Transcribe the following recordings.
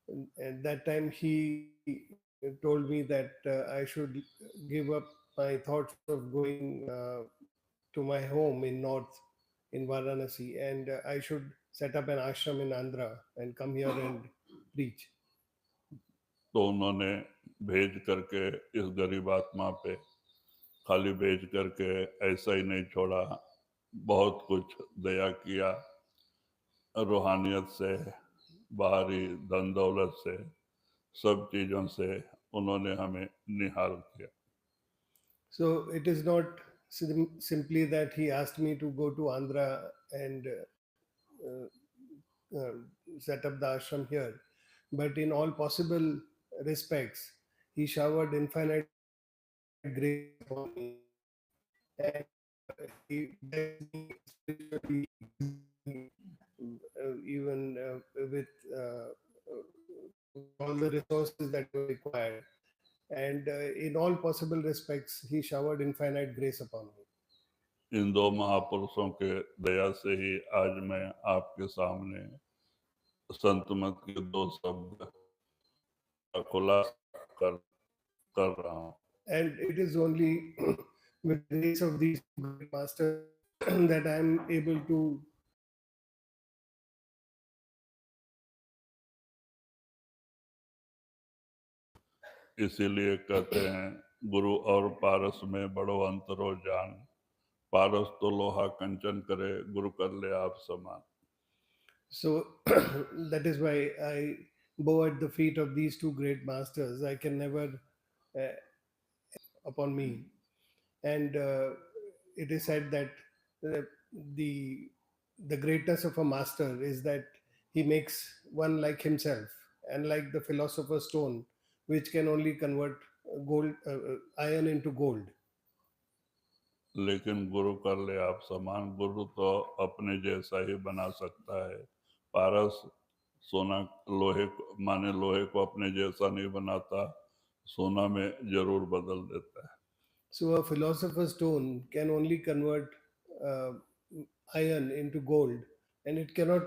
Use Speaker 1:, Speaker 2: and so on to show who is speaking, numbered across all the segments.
Speaker 1: And at that time, he told me that I should give up my thoughts of going to my home in north in Varanasi, and I should set up an ashram in Andhra and come here and preach.
Speaker 2: तो उन्होंने भेज करके इस गरीब आत्मा पे खाली भेज करके ऐसा ही नहीं छोड़ा, बहुत कुछ दया किया, रूहानियत से, बाहरी धन दौलत से, सब चीज़ों से उन्होंने हमें निहाल किया.
Speaker 1: So it is not simply that he asked me to go to Andhra and uh, set up the ashram here, but in all possible respects, he showered infinite grace upon me, and he blessed me spiritually, he blessed me even with all the resources that were required. And in all possible respects, he showered infinite grace upon me.
Speaker 2: इन दो महापुरुषों के दया से ही आज मैं आपके सामने संत मत के दो शब्द का खुलासा कर रहा हूँ.
Speaker 1: And it is only with the grace of these great masters that I am able to
Speaker 2: इसीलिए कहते हैं गुरु और पारस में बड़ो अंतरो जान, पारस तो लोहा कंचन करे, गुरु कर ले आप समान.
Speaker 1: So that is why I bow at the feet of these two great masters. I can never upon me. And it is said that uh, the the greatness of a master is that he makes one like himself, and like the philosopher's stone, which can only convert iron into gold.
Speaker 2: लेकिन गुरु कर ले आप समान, गुरु तो अपने जैसा ही बना सकता है. पारस सोना लोहे को माने लोहे को अपने जैसा नहीं बनाता, सोना में जरूर बदल देता है.
Speaker 1: So a philosopher's stone can only convert uh, iron into gold, and it cannot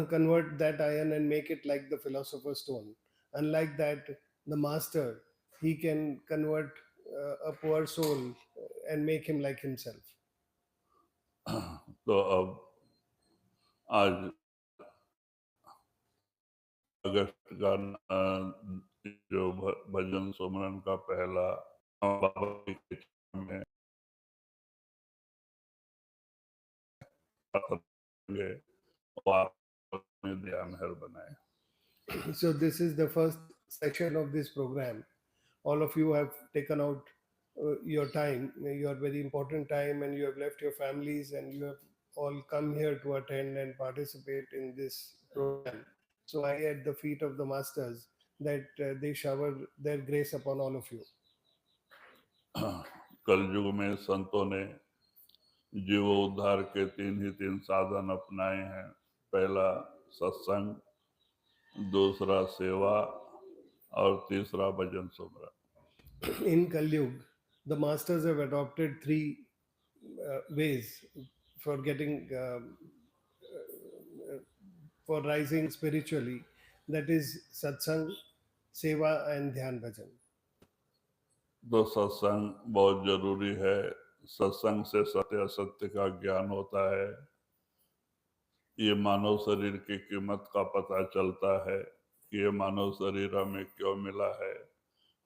Speaker 1: convert that iron and make it like the philosopher's stone. Unlike that, the master, he can convert a poor soul and make him like himself.
Speaker 2: तो अब आज अगस्त का जो भजन सुमरन का पहला बाबा के चरण में करेंगे और आप अपने ध्यान हर बनाए.
Speaker 1: So this is the first section of this program. All of you have taken out your time, your very important time, and you have left your families and you have all come here to attend and participate in this program. So I, at the feet of the masters, that they shower their grace upon all of you.
Speaker 2: कलयुग में संतों ने जीव उद्धार के तीन साधन अपनाए हैं. पहला सत्संग, दूसरा सेवा और तीसरा भजन सुमरन.
Speaker 1: In Kali Yuga, the masters have adopted three ways for getting for rising spiritually, that is satsang, seva, and dhyan bhajan.
Speaker 2: तो सत्संग बहुत जरूरी है. सत्संग से सत्य असत्य का ज्ञान होता है. ये मानव शरीर की कीमत का पता चलता है कि ये मानव शरीर हमें क्यों मिला है,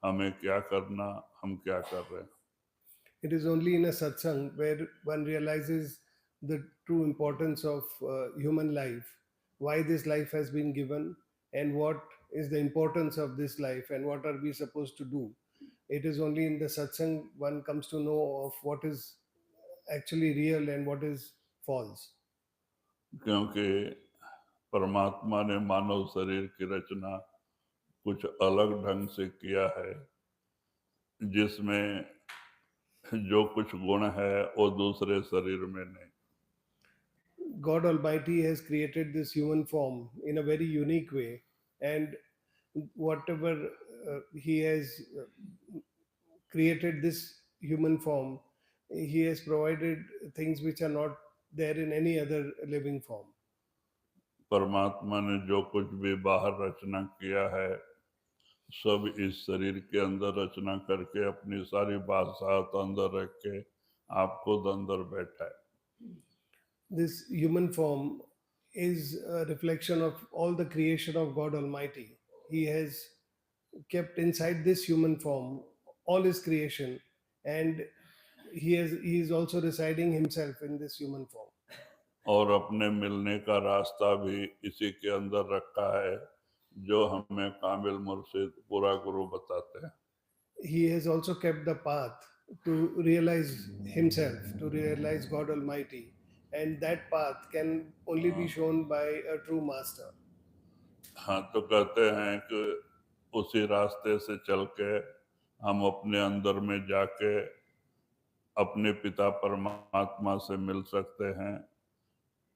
Speaker 2: हमें क्या करना, हम क्या कर रहे हैं.
Speaker 1: It is only in a satsang where one realizes the true importance of human life, why this life has been given, and what is the importance of this life, and what are we supposed to do. It is only in the satsang one comes to know of what is actually real and what is false.
Speaker 2: क्योंकि परमात्मा ने मानव शरीर की रचना कुछ अलग ढंग से किया है, जिसमें जो कुछ गुण है वो दूसरे शरीर में नहीं.
Speaker 1: God Almighty has created this human form in a very unique way, and whatever He has created this human form, He has provided things which are not there in any other living form.
Speaker 2: परमात्मा ने जो कुछ भी बाहर रचना किया है सब इस शरीर के अंदर रचना करके अपनी सारी बादशाहत अंदर रख के आप खुद अंदर बैठा है।
Speaker 1: This human form is a reflection of all the creation of God Almighty. He has kept inside this human form all his creation, and he is also residing himself in this human form.
Speaker 2: और अपने मिलने का रास्ता भी इसी के अंदर रखा है जो हमें कामिल मुर्शिद पूरा गुरु बताते हैं।
Speaker 1: He has also kept the path to realize himself, to realize God Almighty, and that path can only be shown by a true master.
Speaker 2: हाँ, तो कहते हैं कि उसी रास्ते से चल के हम अपने अंदर में जाके अपने पिता परमात्मा से मिल सकते हैं,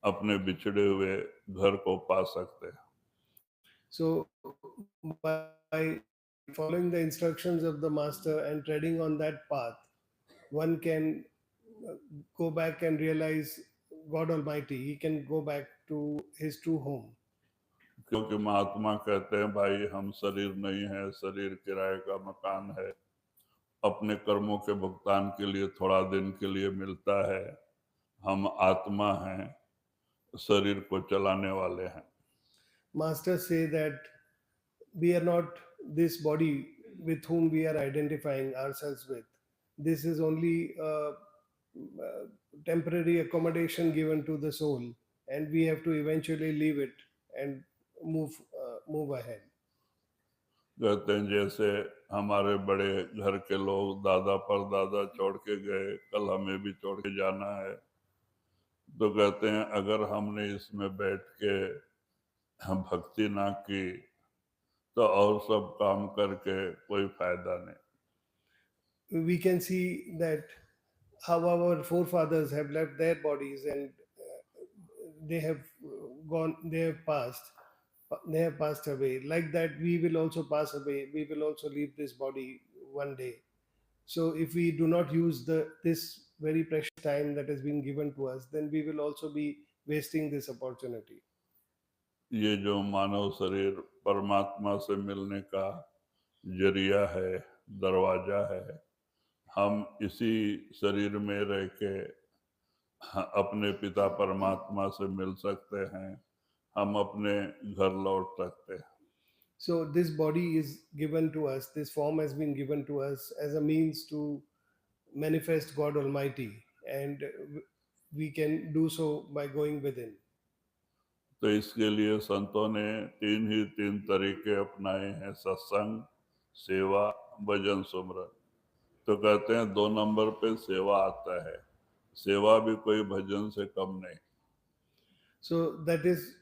Speaker 2: अपने बिछड़े हुए घर को पा सकते हैं।
Speaker 1: So, by following the instructions of the master and treading on that path, one can go back and realize God Almighty. He can go back to his true home.
Speaker 2: क्योंकि महात्मा कहते हैं भाई हम शरीर नहीं है, शरीर किराए का मकान है, अपने कर्मों के भुगतान के लिए थोड़ा दिन के लिए मिलता है, हम आत्मा हैं, शरीर को चलाने वाले हैं।
Speaker 1: Masters say that we are not this body with whom we are identifying ourselves with. This is only a temporary accommodation given to the soul, and we have to eventually leave it and move ahead.
Speaker 2: कहते हैं जैसे हमारे बड़े घर के लोग दादा परदादा छोड़ के गए, कल हमें भी छोड़ के जाना है, तो कहते हैं अगर हमने इसमें बैठ के हम भक्ति ना की तो और सब काम करके कोई फायदा नहीं।
Speaker 1: We can see that how our forefathers have left their bodies and they have gone, they have passed away. Like that, we will also pass away. We will also leave this body one day. So, if we do not use this very precious time that has been given to us, then we will also be wasting this opportunity.
Speaker 2: ये जो मानव शरीर परमात्मा से मिलने का जरिया है, दरवाजा है, हम इसी शरीर में रह के अपने पिता परमात्मा से मिल सकते हैं, हम अपने घर लौट सकते हैं।
Speaker 1: So this body is given to us, this form has been given to us as a means to manifest God Almighty, and we can do so by going within.
Speaker 2: तो इसके लिए संतों ने तीन तरीके अपनाए हैं, सत्संग, सेवा, भजन, सुमरन। तो कहते हैं 2 नंबर पे सेवा आता है, सेवा भी कोई भजन से कम नहीं।
Speaker 1: So that is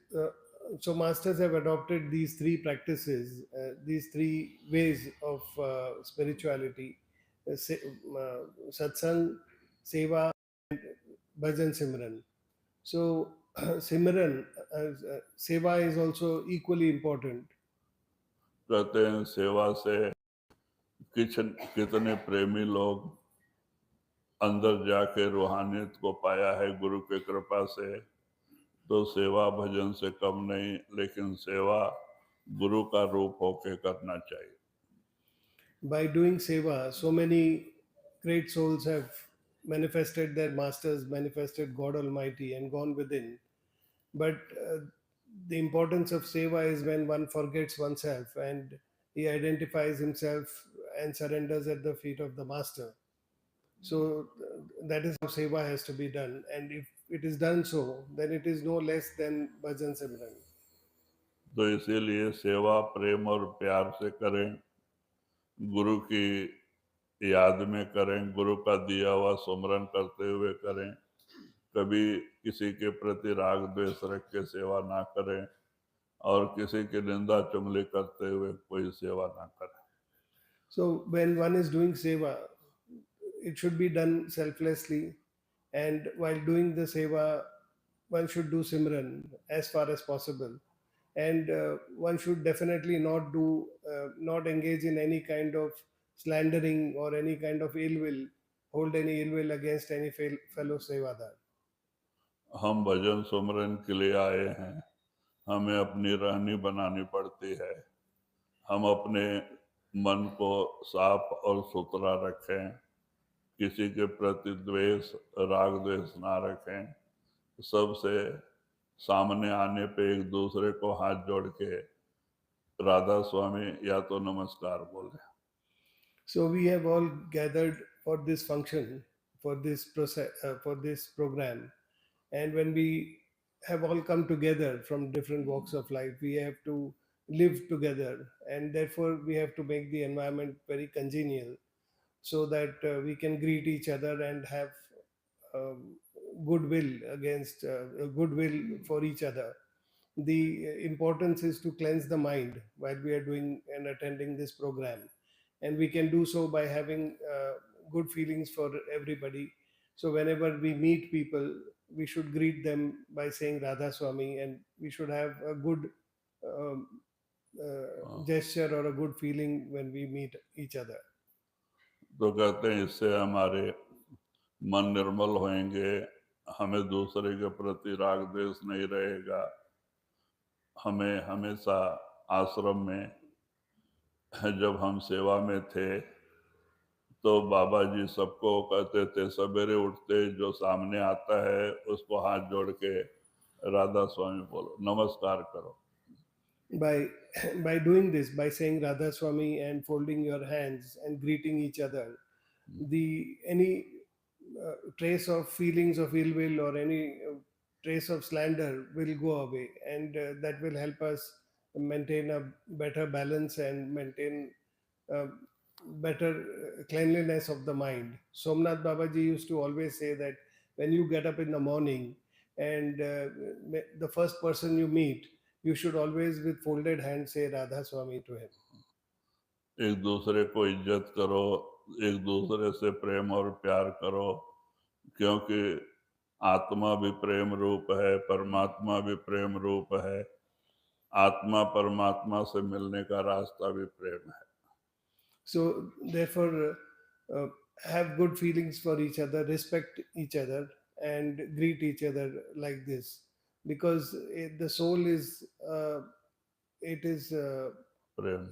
Speaker 1: so masters have adopted these three practices, these three ways of spirituality: satsang, seva, and bhajan simran. So simran, seva is also equally important.
Speaker 2: कहते हैं सेवा से कितने प्रेमी लोग अंदर जाके रूहानियत को पाया है गुरु के कृपा से। तो सेवा भजन से कम नहीं, लेकिन सेवा गुरु का रूप होके करना चाहिए।
Speaker 1: By doing seva, so many great souls have manifested their masters, manifested God Almighty, and gone within. But the importance of seva is when one forgets oneself and he identifies himself and surrenders at the feet of the master. So that is how seva has to be done. And if it is done so, then it is no less than bhajan simran.
Speaker 2: तो इसीलिए सेवा प्रेम और प्यार से करें, गुरु की याद में करें, गुरु का दिया हुआ सुमरन करते हुए करें, कभी किसी के प्रति राग द्वेष रख के सेवा ना करें और किसी की निंदा चुगली करते हुए कोई सेवा ना करें।
Speaker 1: So when one is doing seva, it should be done selflessly, and while doing the seva, one should do simran as far as possible, and one should definitely not engage in any kind of slandering or any kind of ill will, hold any ill will against any fellow sevadar.
Speaker 2: हम भजन सुमरन के लिए आए हैं, हमें अपनी रहनी बनानी पड़ती है। हम अपने मन को साफ और सुथरा रखें, किसी के प्रति द्वेष राग द्वेष ना रखें, सबसे सामने आने पे एक दूसरे को हाथ जोड़ के राधा स्वामी या तो नमस्कार बोले।
Speaker 1: So we have all gathered for this function, for this process, for this program, and when we have all come together from different walks of life, we have to live together, and therefore we have to make the environment very congenial, so that we can greet each other and have um, goodwill against goodwill for each other. The importance is to cleanse the mind while we are doing and attending this program, and we can do so by having good feelings for everybody. So whenever we meet people, we should greet them by saying Radha Swami, and we should have a good um, gesture or a good feeling when we meet each other.
Speaker 2: तो कहते हैं इससे हमारे मन निर्मल होंगे, हमें दूसरे के प्रति राग द्वेष नहीं रहेगा। हमें हमेशा आश्रम में जब हम सेवा में थे तो बाबा जी सबको कहते थे सवेरे उठते जो सामने आता है उसको हाथ जोड़ के राधा स्वामी बोलो, नमस्कार करो।
Speaker 1: By by doing this, by saying Radha Swami and folding your hands and greeting each other, the any trace of feelings of ill will or any trace of slander will go away, and that will help us maintain a better balance and maintain uh, better cleanliness of the mind. Somnath Babaji used to always say that when you get up in the morning and the first person you meet, you should always with folded hands say Radha Swami to him.
Speaker 2: एक दूसरे को इज्जत करो, एक दूसरे से प्रेम और प्यार करो, क्योंकि आत्मा भी प्रेम रूप है, परमात्मा भी प्रेम रूप है। आत्मा परमात्मा से मिलने का रास्ता भी प्रेम है।
Speaker 1: So therefore, uh, have good feelings for each other, respect each other, and greet each other like this, because the soul is it is
Speaker 2: Prem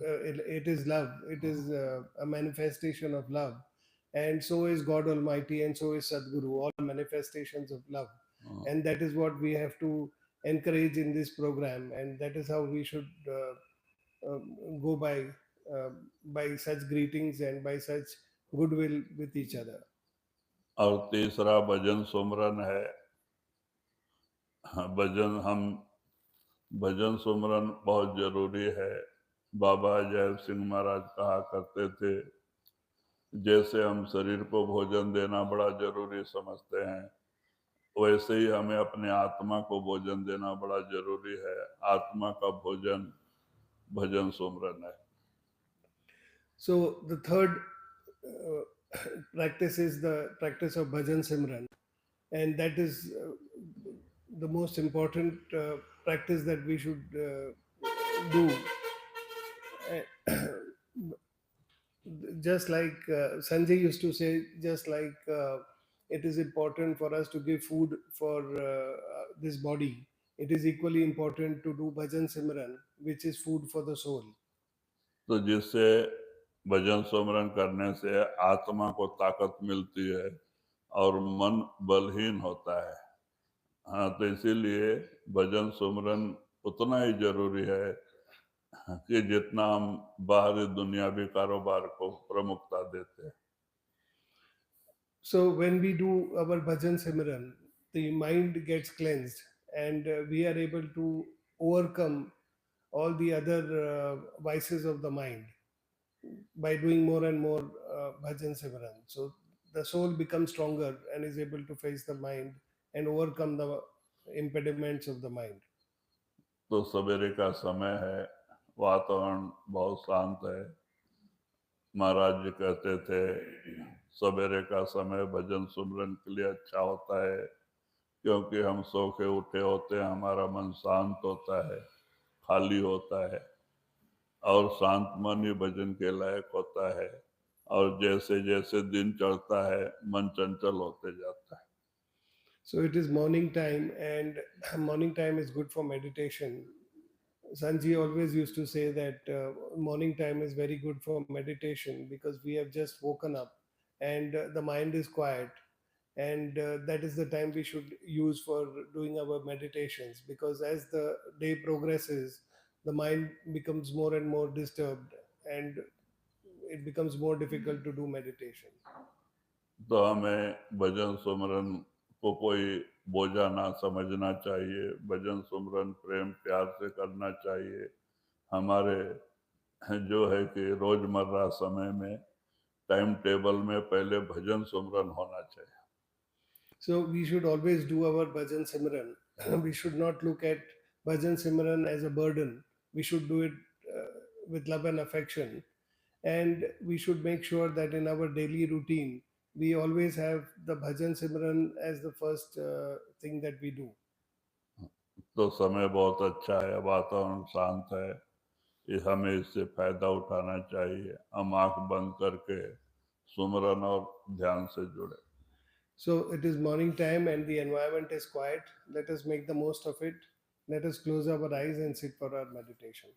Speaker 1: it is love. It is a manifestation of love, and so is God Almighty, and so is Sadguru. All manifestations of love, and that is what we have to encourage in this program, and that is how we should go uh, by such greetings and by such goodwill with each other.
Speaker 2: और तीसरा भजन सुमरन है। भजन सुमरन बहुत जरूरी है। बाबा जय सिंह महाराज कहा करते थे, जैसे हम शरीर को भोजन देना बड़ा जरूरी समझते हैं, वैसे ही हमें अपने आत्मा को भोजन देना बड़ा जरूरी है। आत्मा का भोजन भजन सुमरन है।
Speaker 1: So the third practice is the practice of bhajan simran, and that is the most important practice that we should do. Just like Sanjay used to say, just like it is important for us to give food for this body, it is equally important to do bhajan simran, which is food for the soul.
Speaker 2: तो जिससे भजन सुमरन करने से आत्मा को ताकत मिलती है और मन बलहीन होता है। हाँ, तो इसीलिए भजन सुमरन उतना ही जरूरी है कि जितना हम बाहरी दुनियावी कारोबार को प्रमुखता देते हैं।
Speaker 1: So when we do our bhajan simran, the mind gets cleansed, and we are able to overcome all the other vices of the mind by doing more and more bhajan simran. So the soul becomes stronger and is able to face the mind and overcome the impediments of the mind.
Speaker 2: तो सवेरे का समय है, वातावरण बहुत शांत है। महाराज जी कहते थे सवेरे का समय भजन सुमरन के लिए अच्छा होता है, क्योंकि हम सो के उठे होते हैं, हमारा मन शांत होता है, खाली होता है, और शांत मन ही भजन के लायक होता है। और जैसे जैसे दिन चढ़ता है मन चंचल होते जाता है।
Speaker 1: So it is morning time, and morning time is good for meditation. Sanji always used to say that morning time is very good for meditation because we have just woken up and the mind is quiet, and that is the time we should use for doing our meditations, because as the day progresses, the mind becomes more and more disturbed, and it becomes more difficult to do meditation.
Speaker 2: तो हमें भजन सुमरन को कोई बोझा ना समझना चाहिए। भजन सुमरन प्रेम प्यार से करना चाहिए। हमारे जो है कि रोजमर्रा समय में टाइम टेबल में पहले भजन सुमरन होना चाहिए।
Speaker 1: So we should always do our bhajan simran. We should not look at bhajan simran as a burden. We should do it with love and affection, and we should make sure that in our daily routine we always have the bhajan simran as the first thing that we do.
Speaker 2: तो समय बहुत अच्छा है, वातावरण शांत है, हमें इससे फायदा उठाना चाहिए। हम आंख बंद करके सुमरन और ध्यान से जुड़े।
Speaker 1: So it is morning time and the environment is quiet. Let us make the most of it. Let us close our eyes and sit for our meditation.